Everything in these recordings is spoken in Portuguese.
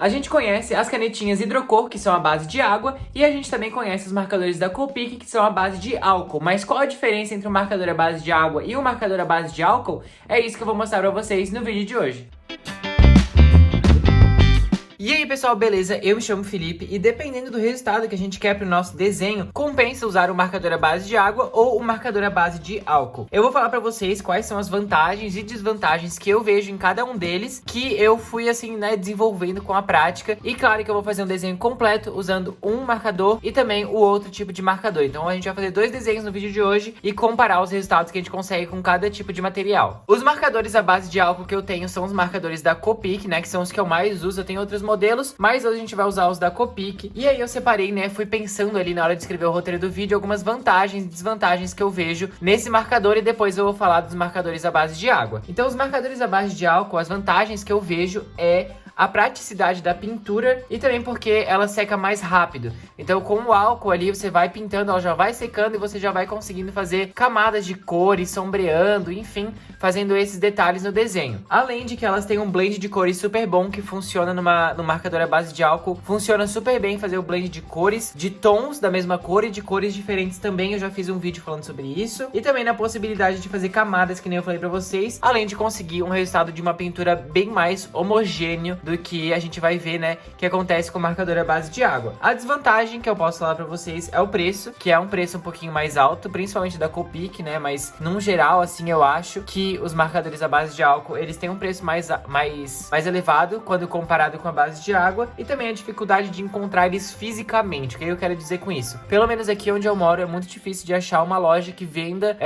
A gente conhece as canetinhas hidrocor, que são a base de água, e a gente também conhece os marcadores da Copic, que são a base de álcool. Mas qual a diferença entre um marcador à base de água e um marcador à base de álcool? É isso que eu vou mostrar pra vocês no vídeo de hoje. E aí pessoal, beleza? Eu me chamo Felipe e dependendo do resultado que a gente quer para o nosso desenho, compensa usar o marcador à base de água ou o marcador à base de álcool. Eu vou falar para vocês quais são as vantagens e desvantagens que eu vejo em cada um deles, que eu fui assim, né, desenvolvendo com a prática. E claro que eu vou fazer um desenho completo usando um marcador e também o outro tipo de marcador. Então a gente vai fazer dois desenhos no vídeo de hoje e comparar os resultados que a gente consegue com cada tipo de material. Os marcadores à base de álcool que eu tenho são os marcadores da Copic, né, que são os que eu mais uso. Eu tenho outros modelos, mas hoje a gente vai usar os da Copic. E aí eu separei, né, fui pensando ali na hora de escrever o roteiro do vídeo algumas vantagens e desvantagens que eu vejo nesse marcador e depois eu vou falar dos marcadores à base de água. Então os marcadores à base de álcool, as vantagens que eu vejo é a praticidade da pintura e também porque ela seca mais rápido. Então com o álcool ali você vai pintando, ela já vai secando e você já vai conseguindo fazer camadas de cores, sombreando, enfim, fazendo esses detalhes no desenho. Além de que elas têm um blend de cores super bom que funciona no marcador à base de álcool. Funciona super bem fazer o blend de cores, de tons da mesma cor e de cores diferentes também. Eu já fiz um vídeo falando sobre isso. E também na possibilidade de fazer camadas, que nem eu falei pra vocês. Além de conseguir um resultado de uma pintura bem mais homogêneo do que a gente vai ver, né, que acontece com o marcador à base de água. A desvantagem que eu posso falar pra vocês é o preço, que é um preço um pouquinho mais alto, principalmente da Copic, né, mas num geral, assim, eu acho que os marcadores à base de álcool, eles têm um preço mais elevado quando comparado com a base de água, e também a dificuldade de encontrar eles fisicamente. O que eu quero dizer com isso? Pelo menos aqui onde eu moro é muito difícil de achar uma loja que venda,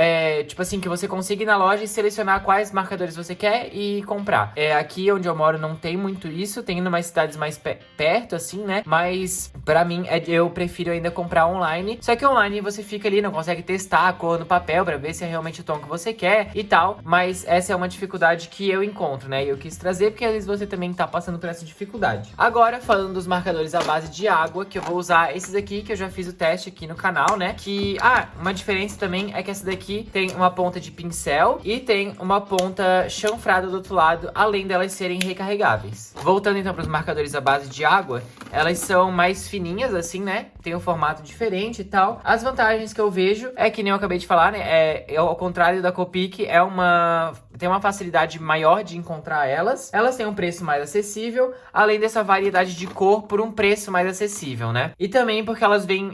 tipo assim, que você consiga ir na loja e selecionar quais marcadores você quer e comprar. Aqui onde eu moro não tem muito isso, tem em umas cidades mais perto, assim, né? Mas pra mim, eu prefiro ainda comprar online. Só que online você fica ali, não consegue testar a cor no papel pra ver se é realmente o tom que você quer e tal. Mas essa é uma dificuldade que eu encontro, né? E eu quis trazer porque às vezes você também tá passando por essa dificuldade. Agora, falando dos marcadores à base de água, que eu vou usar esses aqui, que eu já fiz o teste aqui no canal, né? Que, uma diferença também é que essa daqui tem uma ponta de pincel e tem uma ponta chanfrada do outro lado, além delas serem recarregáveis. Voltando então para os marcadores à base de água, elas são mais fininhas assim, né? Tem um formato diferente e tal. As vantagens que eu vejo é que nem eu acabei de falar, né? Ao contrário da Copic, tem uma facilidade maior de encontrar elas. Elas têm um preço mais acessível, além dessa variedade de cor por um preço mais acessível, né? E também porque elas vêm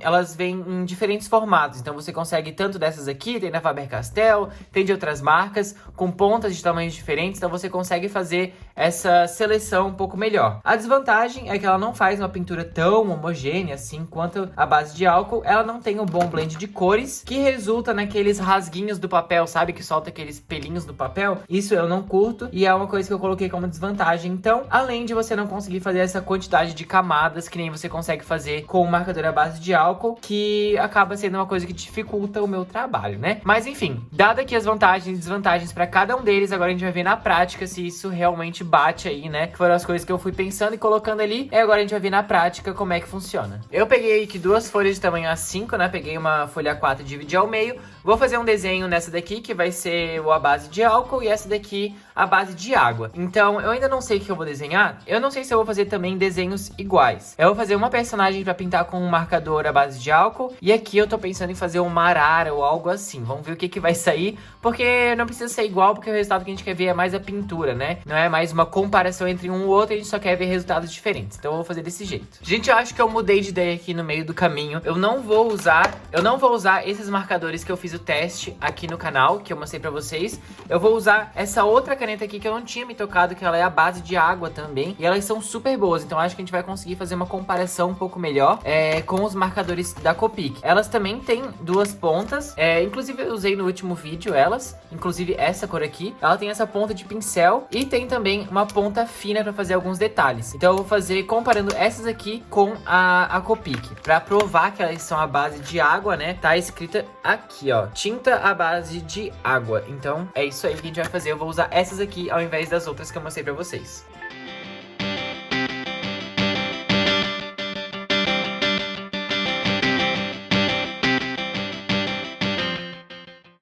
em diferentes formatos. Então você consegue tanto dessas aqui, tem da Faber-Castell, tem de outras marcas, com pontas de tamanhos diferentes. Então você consegue fazer essa seleção um pouco melhor. A desvantagem é que ela não faz uma pintura tão homogênea assim quanto a base de álcool. Ela não tem um bom blend de cores, que resulta naqueles rasguinhos do papel, sabe? Que solta aqueles pelinhos do papel. Isso eu não curto e é uma coisa que eu coloquei como desvantagem. Então, além de você não conseguir fazer essa quantidade de camadas que nem você consegue fazer com o marcador à base de álcool, que acaba sendo uma coisa que dificulta o meu trabalho, né? Mas enfim, dado aqui as vantagens e desvantagens para cada um deles, agora a gente vai ver na prática se isso realmente bate aí, né? Que foram as coisas que eu fui pensando e colocando ali, e agora a gente vai ver na prática como é que funciona. Eu peguei aqui duas folhas de tamanho A5, né? Peguei uma folha A4 e dividi ao meio. Vou fazer um desenho nessa daqui, que vai ser a base de álcool, e essa daqui a base de água. Então, eu ainda não sei o que eu vou desenhar. Eu não sei se eu vou fazer também desenhos iguais. Eu vou fazer uma personagem pra pintar com um marcador à base de álcool, e aqui eu tô pensando em fazer uma arara ou algo assim. Vamos ver o que vai sair, porque não precisa ser igual, porque o resultado que a gente quer ver é mais a pintura, né? Não é mais uma comparação entre um e outro, a gente só quer ver resultados diferentes. Então eu vou fazer desse jeito. Gente, eu acho que eu mudei de ideia aqui no meio do caminho. Eu não vou usar esses marcadores que eu fiz o teste aqui no canal, que eu mostrei pra vocês. Eu vou usar essa outra caneta aqui que eu não tinha me tocado, que ela é a base de água também. E elas são super boas, então acho que a gente vai conseguir fazer uma comparação um pouco melhor com os marcadores da Copic. Elas também têm duas pontas, inclusive eu usei no último vídeo elas, inclusive essa cor aqui. Ela tem essa ponta de pincel e tem também uma ponta fina pra fazer alguns detalhes. Então eu vou fazer comparando essas aqui com a Copic, pra provar que elas são a base de água, né? Tá escrita aqui, ó, tinta à base de água. Então é isso aí que a gente vai fazer. Eu vou usar essas aqui ao invés das outras que eu mostrei pra vocês.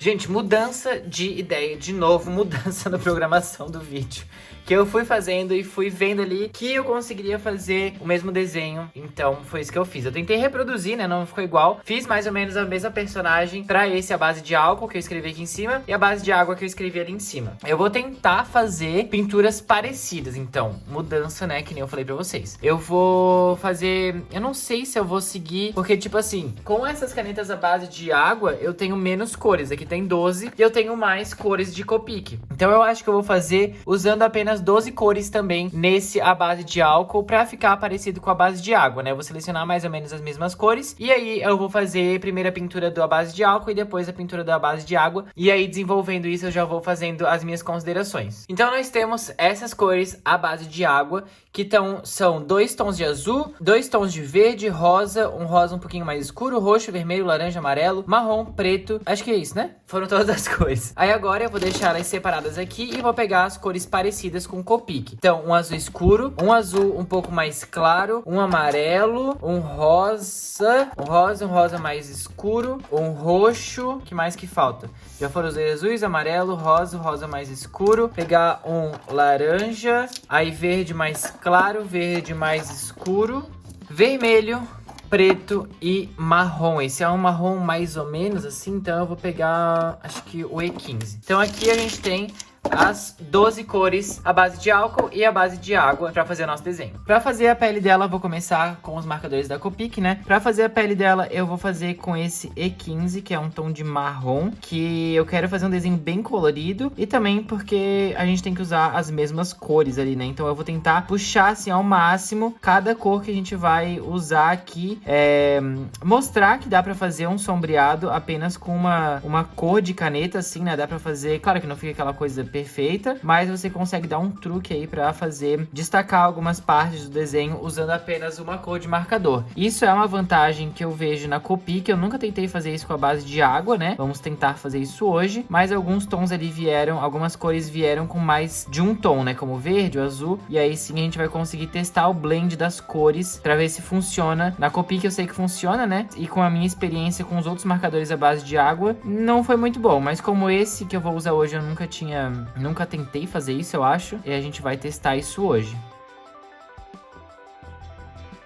Gente, mudança de ideia, de novo, mudança na programação do vídeo. O que eu fui fazendo e fui vendo ali que eu conseguiria fazer o mesmo desenho. Então, foi isso que eu fiz. Eu tentei reproduzir, né? Não ficou igual. Fiz mais ou menos a mesma personagem pra esse, a base de álcool que eu escrevi aqui em cima e a base de água que eu escrevi ali em cima. Eu vou tentar fazer pinturas parecidas, então. Mudança, né? Que nem eu falei pra vocês. Eu vou fazer... Eu não sei se eu vou seguir, porque, tipo assim, com essas canetas à base de água, eu tenho menos cores. Aqui tem 12 e eu tenho mais cores de Copic. Então, eu acho que eu vou fazer usando apenas 12 cores também nesse à base de álcool pra ficar parecido com a base de água, né? Eu vou selecionar mais ou menos as mesmas cores e aí eu vou fazer primeiro a pintura da base de álcool e depois a pintura da base de água. E aí, desenvolvendo isso, eu já vou fazendo as minhas considerações. Então, nós temos essas cores à base de água, que são 2 tons de azul, 2 tons de verde, rosa um pouquinho mais escuro, roxo, vermelho, laranja, amarelo, marrom, preto. Acho que é isso, né? Foram todas as cores. Aí agora eu vou deixar elas separadas aqui e vou pegar as cores parecidas com o Copic. Então, um azul escuro, um azul um pouco mais claro, um amarelo, um rosa mais escuro, um roxo. Que mais que falta? Já foram os azuis, amarelo, rosa mais escuro. Pegar um laranja, aí verde mais claro, verde mais escuro, vermelho, preto e marrom. Esse é um marrom mais ou menos assim, então eu vou pegar, acho que o E15. Então aqui a gente tem as 12 cores, a base de álcool e a base de água pra fazer o nosso desenho. Pra fazer a pele dela, eu vou começar com os marcadores da Copic, né? Pra fazer a pele dela, eu vou fazer com esse E15, que é um tom de marrom, que eu quero fazer um desenho bem colorido e também porque a gente tem que usar as mesmas cores ali, né? Então eu vou tentar puxar, assim, ao máximo cada cor que a gente vai usar aqui, mostrar que dá pra fazer um sombreado apenas com uma cor de caneta, assim, né? Dá pra fazer, claro que não fica aquela coisa perfeita, mas você consegue dar um truque aí pra destacar algumas partes do desenho usando apenas uma cor de marcador. Isso é uma vantagem que eu vejo na Copic, que eu nunca tentei fazer isso com a base de água, né? Vamos tentar fazer isso hoje, mas alguns tons ali algumas cores vieram com mais de um tom, né? Como o verde, o azul, e aí sim a gente vai conseguir testar o blend das cores pra ver se funciona. Na Copic eu sei que funciona, né? E com a minha experiência com os outros marcadores à base de água, não foi muito bom, mas como esse que eu vou usar hoje eu nunca tentei fazer isso, eu acho. E a gente vai testar isso hoje.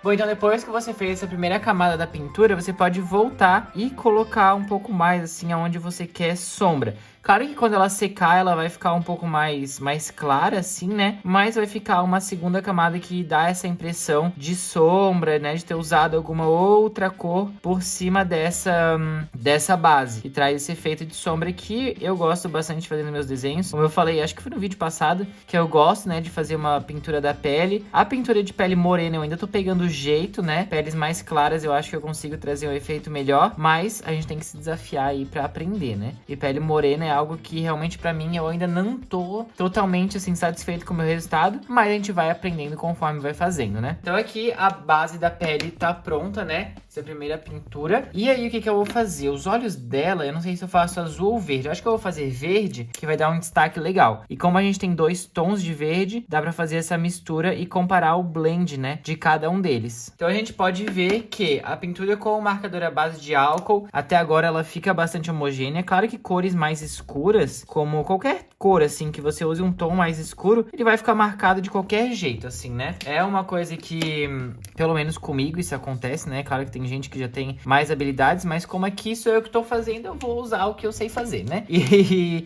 Bom, então depois que você fez essa primeira camada da pintura, você pode voltar e colocar um pouco mais, assim, aonde você quer sombra. Claro que quando ela secar, ela vai ficar um pouco mais clara, assim, né? Mas vai ficar uma segunda camada que dá essa impressão de sombra, né? De ter usado alguma outra cor por cima dessa base. Que traz esse efeito de sombra que eu gosto bastante de fazer nos meus desenhos. Como eu falei, acho que foi no vídeo passado, que eu gosto, né? De fazer uma pintura da pele. A pintura de pele morena eu ainda tô pegando o jeito, né? Peles mais claras eu acho que eu consigo trazer um efeito melhor. Mas a gente tem que se desafiar aí pra aprender, né? E pele morena é algo que realmente pra mim eu ainda não tô totalmente assim satisfeito com o meu resultado, mas a gente vai aprendendo conforme vai fazendo, né? Então aqui a base da pele tá pronta, né? Essa é a primeira pintura. E aí o que eu vou fazer? Os olhos dela, eu não sei se eu faço azul ou verde. Eu acho que eu vou fazer verde, que vai dar um destaque legal. E como a gente tem 2 tons de verde, dá pra fazer essa mistura e comparar o blend, né, de cada um deles. Então a gente pode ver que a pintura com o marcador à base de álcool, até agora ela fica bastante homogênea. Claro que cores mais escuras, como qualquer cor, assim, que você use um tom mais escuro, ele vai ficar marcado de qualquer jeito, assim, né? É uma coisa que, pelo menos comigo, isso acontece, né? Claro que tem gente que já tem mais habilidades, mas como aqui sou eu que tô fazendo, eu vou usar o que eu sei fazer, né?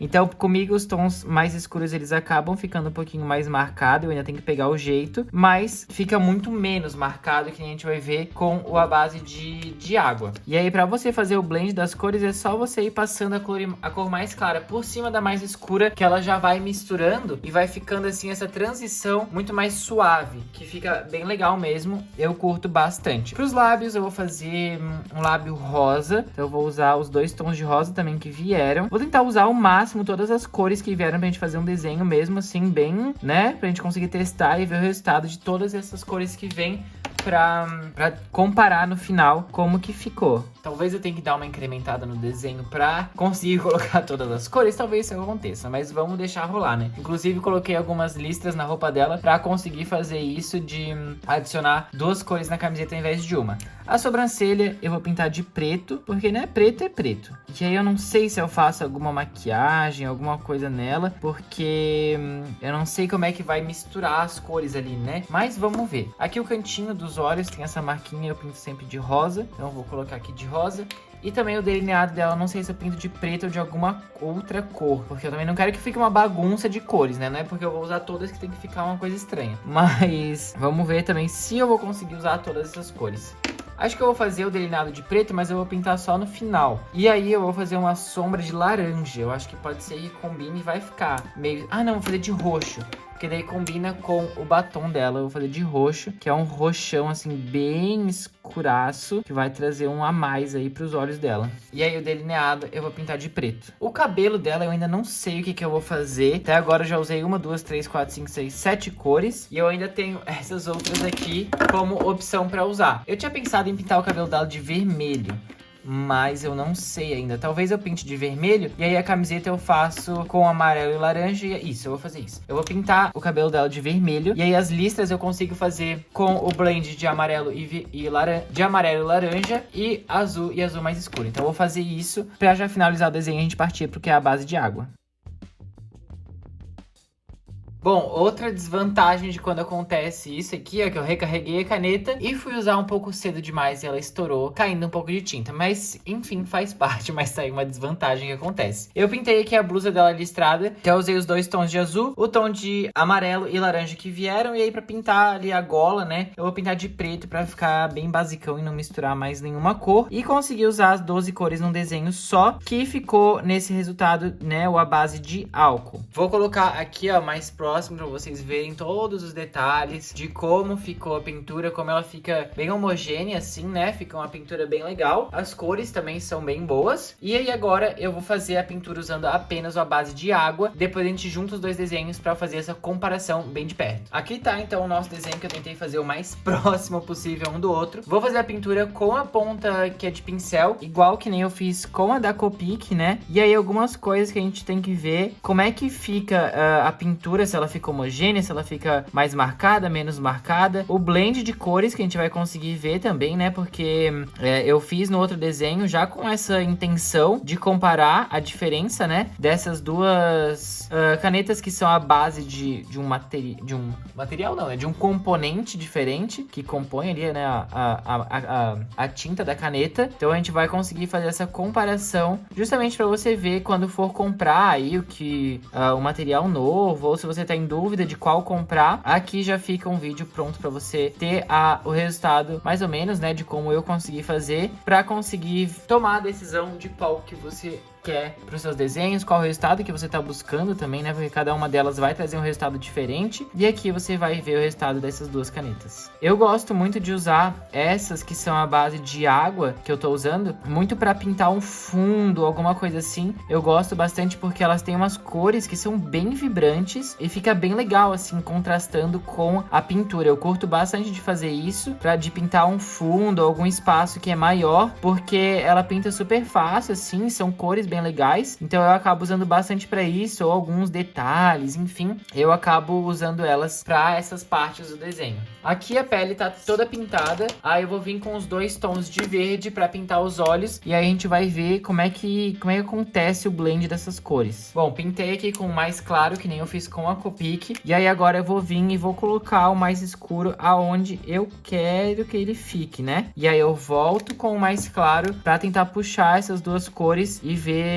Então, comigo, os tons mais escuros, eles acabam ficando um pouquinho mais marcado, eu ainda tenho que pegar o jeito, mas fica muito menos marcado, que a gente vai ver com a base de água. E aí, pra você fazer o blend das cores, é só você ir passando a cor mais clara por cima da mais escura, que ela já vai misturando e vai ficando assim essa transição muito mais suave, que fica bem legal mesmo. Eu curto bastante. Para os lábios eu vou fazer um lábio rosa, então eu vou usar os 2 tons de rosa também que vieram. Vou tentar usar ao máximo todas as cores que vieram pra gente fazer um desenho mesmo assim bem, né, pra gente conseguir testar e ver o resultado de todas essas cores que vêm pra comparar no final como que ficou. Talvez eu tenha que dar uma incrementada no desenho pra conseguir colocar todas as cores, talvez isso aconteça, mas vamos deixar rolar, né? Inclusive, coloquei algumas listras na roupa dela pra conseguir fazer isso de adicionar 2 cores na camiseta ao invés de uma. A sobrancelha eu vou pintar de preto, porque, né, preto é preto. E aí eu não sei se eu faço alguma maquiagem, alguma coisa nela, porque eu não sei como é que vai misturar as cores ali, né? Mas vamos ver. Aqui o cantinho dos olhos tem essa marquinha, eu pinto sempre de rosa, então eu vou colocar aqui de rosa. E também o delineado dela, não sei se eu pinto de preto ou de alguma outra cor, porque eu também não quero que fique uma bagunça de cores, né? Não é porque eu vou usar todas que tem que ficar uma coisa estranha. Mas vamos ver também se eu vou conseguir usar todas essas cores. Acho que eu vou fazer o delineado de preto, mas eu vou pintar só no final. E aí eu vou fazer uma sombra de laranja. Eu acho que pode ser que combine e vai ficar meio... Ah, não, vou fazer de roxo. Porque daí combina com o batom dela. Eu vou fazer de roxo, que é um roxão, assim, bem escuraço, que vai trazer um a mais aí pros olhos dela. E aí o delineado eu vou pintar de preto. O cabelo dela eu ainda não sei o que eu vou fazer. Até agora eu já usei 1, 2, 3, 4, 5, 6, 7 cores. E eu ainda tenho essas outras aqui como opção pra usar. Eu tinha pensado em pintar o cabelo dela de vermelho, mas eu não sei ainda. Talvez eu pinte de vermelho e aí a camiseta eu faço com amarelo e laranja. E isso, eu vou fazer isso. Eu vou pintar o cabelo dela de vermelho e aí as listras eu consigo fazer com o blend de amarelo e laranja e azul mais escuro. Então eu vou fazer isso pra já finalizar o desenho e a gente partir pro que é a base de água. Bom, outra desvantagem de quando acontece isso aqui é que eu recarreguei a caneta e fui usar um pouco cedo demais e ela estourou, caindo um pouco de tinta. Mas, enfim, faz parte, mas tá aí uma desvantagem que acontece. Eu pintei aqui a blusa dela listrada, então eu usei os 2 tons de azul, o tom de amarelo e laranja que vieram, e aí pra pintar ali a gola, né, eu vou pintar de preto pra ficar bem basicão e não misturar mais nenhuma cor. E consegui usar as 12 cores num desenho só, que ficou nesse resultado, né, a base de álcool. Vou colocar aqui, ó, mais próximo pra vocês verem todos os detalhes de como ficou a pintura, como ela fica bem homogênea assim, né? Fica uma pintura bem legal. As cores também são bem boas. E aí agora eu vou fazer a pintura usando apenas a base de água. Depois a gente junta os 2 desenhos pra fazer essa comparação bem de perto. Aqui tá então o nosso desenho que eu tentei fazer o mais próximo possível um do outro. Vou fazer a pintura com a ponta que é de pincel, igual que nem eu fiz com a da Copic, né? E aí algumas coisas que a gente tem que ver, como é que fica a pintura, se ela fica homogênea, se ela fica mais marcada, menos marcada. O blend de cores que a gente vai conseguir ver também, né? Porque eu fiz no outro desenho já com essa intenção de comparar a diferença, né? Dessas duas canetas que são a base de um material, não, é de um componente diferente que compõe ali, né? A tinta da caneta. Então a gente vai conseguir fazer essa comparação justamente para você ver quando for comprar aí o material novo, ou se você tá em dúvida de qual comprar, aqui já fica um vídeo pronto para você ter o resultado mais ou menos, né, de como eu consegui fazer, para conseguir tomar a decisão de qual que você quer para os seus desenhos, qual o resultado que você está buscando também, né? Porque cada uma delas vai trazer um resultado diferente. E aqui você vai ver o resultado dessas 2 canetas. Eu gosto muito de usar essas que são a base de água que eu tô usando, muito para pintar um fundo, alguma coisa assim. Eu gosto bastante porque elas têm umas cores que são bem vibrantes e fica bem legal assim, contrastando com a pintura. Eu curto bastante de fazer isso, de pintar um fundo, algum espaço que é maior, porque ela pinta super fácil assim, são cores bem legais, então eu acabo usando bastante para isso, ou alguns detalhes, enfim, eu acabo usando elas para essas partes do desenho. Aqui a pele tá toda pintada, aí eu vou vir com os 2 tons de verde para pintar os olhos, e aí a gente vai ver como é que acontece o blend dessas cores. Bom, pintei aqui com o mais claro, que nem eu fiz com a Copic, e aí agora eu vou vir e vou colocar o mais escuro aonde eu quero que ele fique, né? E aí eu volto com o mais claro para tentar puxar essas 2 cores e ver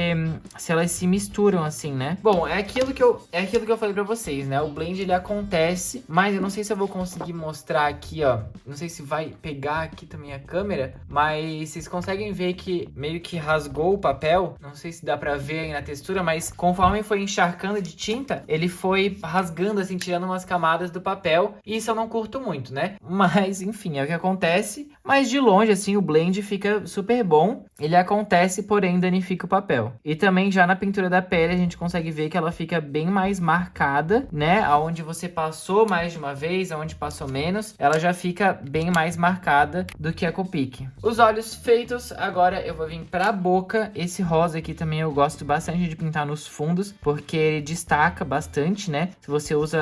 se elas se misturam assim, né? Bom, é aquilo que eu falei pra vocês, né? O blend ele acontece, mas eu não sei se eu vou conseguir mostrar aqui, ó. Não sei se vai pegar aqui também a câmera, mas vocês conseguem ver que meio que rasgou o papel. Não sei se dá pra ver aí na textura, mas conforme foi encharcando de tinta, ele foi rasgando assim, tirando umas camadas do papel. E isso eu não curto muito, né? Mas, enfim, é o que acontece. mas de longe, assim, o blend fica super bom. Ele acontece, porém danifica o papel. E também já na pintura da pele a gente consegue ver que ela fica bem mais marcada, né? Aonde você passou mais de uma vez, aonde passou menos, ela já fica bem mais marcada do que a Copic. Os olhos feitos, agora eu vou vir pra boca. Esse rosa aqui também eu gosto bastante de pintar nos fundos, porque ele destaca bastante, né? Se você usa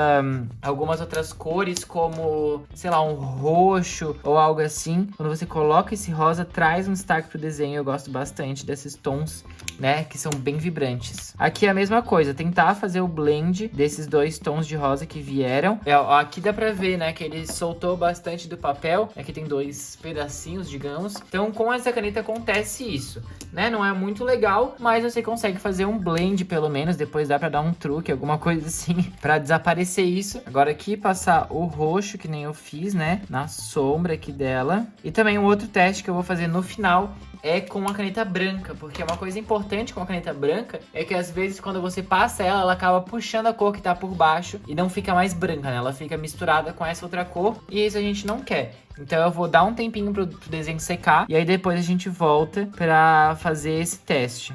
algumas outras cores, como, sei lá, um roxo ou algo assim, quando você coloca esse rosa, traz um destaque pro desenho. Eu gosto bastante desses tons, né, que são bem vibrantes. Aqui é a mesma coisa, tentar fazer o blend desses dois tons de rosa que vieram. Aqui dá pra ver, né, que ele soltou bastante do papel. Aqui tem dois pedacinhos, digamos. Então, com essa caneta acontece isso, né? Não é muito legal, mas você consegue fazer um blend, pelo menos. Depois dá pra dar um truque, alguma coisa assim, pra desaparecer isso. Agora aqui, passar o roxo, que nem eu fiz, né, na sombra aqui dela. E também um outro teste que eu vou fazer no final é com a caneta branca, porque uma coisa importante com a caneta branca é que às vezes quando você passa ela, ela acaba puxando a cor que tá por baixo e não fica mais branca, né? Ela fica misturada com essa outra cor e isso a gente não quer. Então eu vou dar um tempinho pro desenho secar e aí depois a gente volta pra fazer esse teste.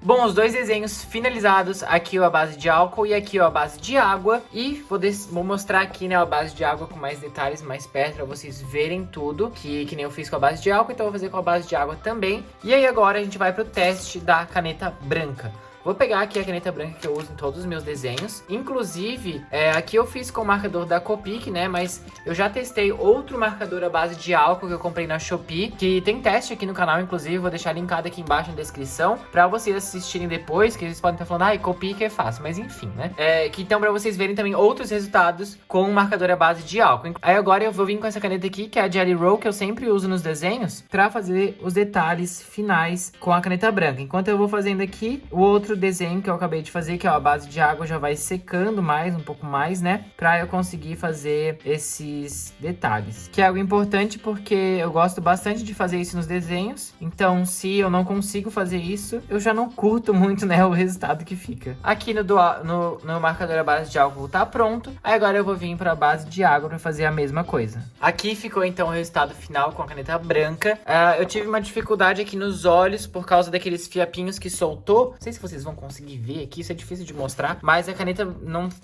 Bom, os dois desenhos finalizados, aqui a base de álcool e aqui a base de água. E vou mostrar aqui, né, a base de água com mais detalhes mais perto, pra vocês verem tudo, que nem eu fiz com a base de álcool, então eu vou fazer com a base de água também. E aí agora a gente vai pro teste da caneta branca. Vou pegar aqui a caneta branca que eu uso em todos os meus desenhos. Inclusive, aqui eu fiz com o marcador da Copic, né? Mas eu já testei outro marcador à base de álcool que eu comprei na Shopee, que tem teste aqui no canal, inclusive. Vou deixar linkado aqui embaixo na descrição pra vocês assistirem depois, que eles podem estar falando, ai, Copic é fácil. Mas enfim, né? Que então pra vocês verem também outros resultados com o marcador à base de álcool. Aí agora eu vou vir com essa caneta aqui, que é a Jelly Roll, que eu sempre uso nos desenhos, pra fazer os detalhes finais com a caneta branca. Enquanto eu vou fazendo aqui, o outro desenho que eu acabei de fazer, que é a base de água, já vai secando um pouco mais, né? Pra eu conseguir fazer esses detalhes. Que é algo importante porque eu gosto bastante de fazer isso nos desenhos. Então, se eu não consigo fazer isso, eu já não curto muito, né, o resultado que fica. Aqui no marcador a base de álcool tá pronto. Aí agora eu vou vir pra base de água pra fazer a mesma coisa. Aqui ficou então o resultado final com a caneta branca. Eu tive uma dificuldade aqui nos olhos por causa daqueles fiapinhos que soltou. Não sei se vocês vão conseguir ver aqui, isso é difícil de mostrar, mas a caneta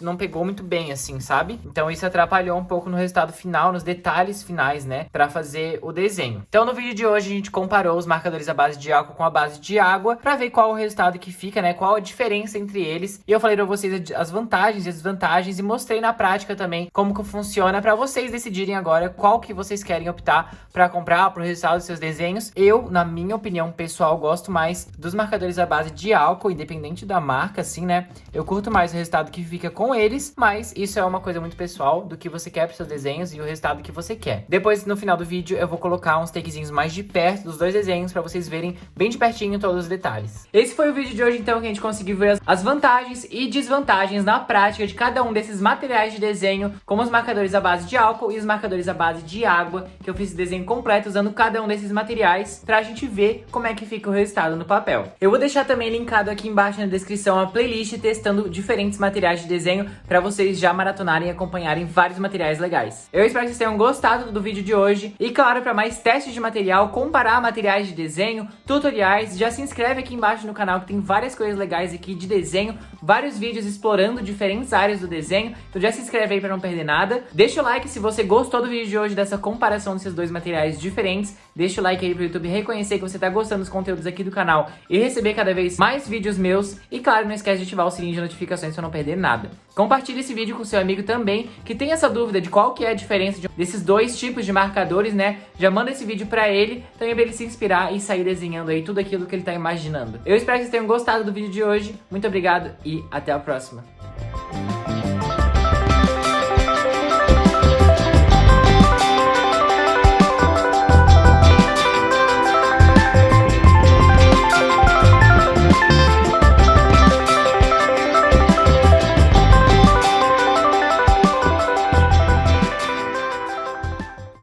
não pegou muito bem assim, sabe? Então isso atrapalhou um pouco no resultado final, nos detalhes finais, né, pra fazer o desenho. Então no vídeo de hoje a gente comparou os marcadores à base de álcool com a base de água pra ver qual o resultado que fica, né, qual a diferença entre eles. E eu falei pra vocês as vantagens e as desvantagens e mostrei na prática também como que funciona pra vocês decidirem agora qual que vocês querem optar pra comprar pro resultado dos seus desenhos. Eu, na minha opinião pessoal, gosto mais dos marcadores à base de álcool, independente da marca, assim, né? Eu curto mais o resultado que fica com eles, mas isso é uma coisa muito pessoal do que você quer para seus desenhos e o resultado que você quer. Depois, no final do vídeo, eu vou colocar uns takezinhos mais de perto dos dois desenhos para vocês verem bem de pertinho todos os detalhes. Esse foi o vídeo de hoje, então, que a gente conseguiu ver as vantagens e desvantagens na prática de cada um desses materiais de desenho, como os marcadores à base de álcool e os marcadores à base de água, que eu fiz esse desenho completo usando cada um desses materiais pra gente ver como é que fica o resultado no papel. Eu vou deixar também linkado aqui embaixo na descrição a playlist testando diferentes materiais de desenho para vocês já maratonarem e acompanharem vários materiais legais. Eu espero que vocês tenham gostado do vídeo de hoje e claro, para mais testes de material, comparar materiais de desenho, tutoriais, já se inscreve aqui embaixo no canal que tem várias coisas legais aqui de desenho, vários vídeos explorando diferentes áreas do desenho, então já se inscreve aí para não perder nada. Deixa o like se você gostou do vídeo de hoje, dessa comparação desses dois materiais diferentes, deixa o like aí pro YouTube reconhecer que você tá gostando dos conteúdos aqui do canal e receber cada vez mais vídeos meus. E claro, não esquece de ativar o sininho de notificações para não perder nada. Compartilhe esse vídeo com seu amigo também, que tem essa dúvida de qual que é a diferença desses dois tipos de marcadores, né? Já manda esse vídeo pra ele, também pra ele se inspirar e sair desenhando aí tudo aquilo que ele tá imaginando. Eu espero que vocês tenham gostado do vídeo de hoje. Muito obrigado e até a próxima.